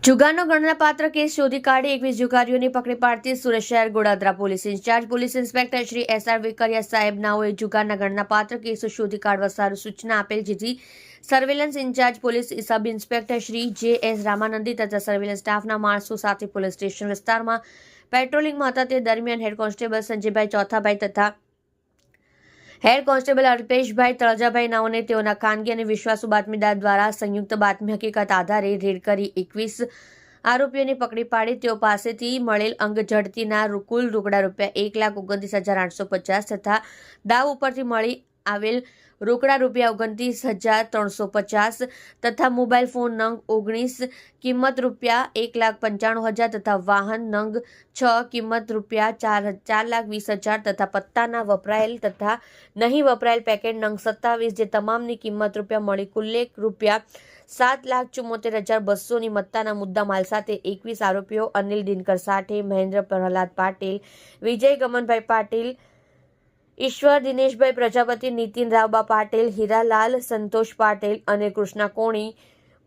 જુગારનો ગણનાપાત્ર case શોધી કાઢી 21 જુગારીઓને પકડી પાડતી સુરત શહેર Godadara police incharge police inspector Shri S R. Vekariya સાહેબ નાઓએ જુગારના ગણનાપાત્ર કેસો શોધી કાઢવા સારું સૂચના આપેલ, જેથી surveillance incharge police sub inspector Shri J S. Ramanandi તથા સર્વેલન્સ સ્ટાફના માણસો સાથે પોલીસ સ્ટેશન વિસ્તારમાં પેટ્રોલિંગમાં હતા. તે દરમિયાન હેડ કોન્સ્ટેબલ સંજયભાઈ ચોથાભાઈ તથા હેડ કોન્સ્ટેબલ અલ્પેશભાઈ તળજાભાઈ નાઓને તેઓના ખાનગી અને વિશ્વાસુ બાતમીદાર દ્વારા સંયુક્ત બાતમી હકીકત આધારે રેડ કરી 21 આરોપીઓને પકડી પાડી તેઓ પાસેથી મળેલ અંગ ઝડતીના કુલ રોકડા રૂપિયા 1,29,850 તથા દાવ ઉપરથી મળી આવેલ રોકડા રૂપિયા 29,350 તથા મોબાઈલ ફોન નંગ 19 કિંમત રૂપિયા 1,95,000 તથા વાહન નંગ 6 કિંમત રૂપિયા 4,20,000 તથા પત્તાના વપરાયેલ તથા નહીં વપરાયેલ પેકેટ નંગ 27 જે તમામની કિંમત રૂપિયા મળી કુલ રૂપિયા 7,74,200 ની મત્તાના મુદ્દા માલ સાથે 21 આરોપીઓ અનિલ દિનકર સાઠે, મહેન્દ્ર પ્રહલાદ પાટીલ, વિજય ગમનભાઈ પાટીલ, ઈશ્વર દિનેશભાઈ પ્રજાપતિ, નીતિન રાવબા પાટીલ, હીરાલાલ સંતોષ પાટીલ અને કૃષ્ણા કોણી,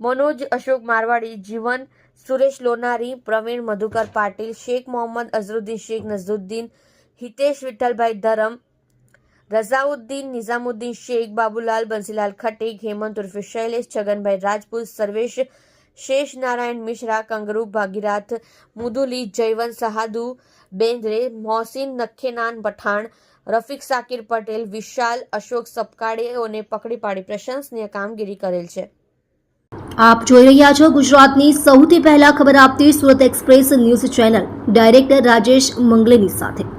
મનોજ અશોક મારવાડી, જીવન સુરેશ લોનારી, પ્રવીણ મધુકર પાટીલ, શેખ મોહમ્મદ અઝરુદ્દીન, શેખ નઝરુદ્દીન, હિતેશ વિઠ્ઠલભાઈ ધરમ, રઝાઉદ્દીન, નિઝામુદ્દીન શેખ, બાબુલાલ બંસીલાલ ખટીક, હેમંત ઉર્ફે શૈલેષ, છગનભાઈ રાજપૂત, સર્વેશ શેષ નારાયણ મિશ્રા, કંગરૂ ભાગીરાથ, મુદુલી, જયવંત સહાદુ બેન્દ્રે, મોહસિન નખેનાન પઠાણ, રફીક સાકિર પટેલ, વિશાલ અશોક સપકાળેઓને પકડી પાડી પ્રશંસનીય કામગીરી કરેલ છે. આપ જોઈ રહ્યા છો ગુજરાતની સૌથી પહેલા ખબર આપતી Surat express news channel director Rajesh મંગલેની સાથે.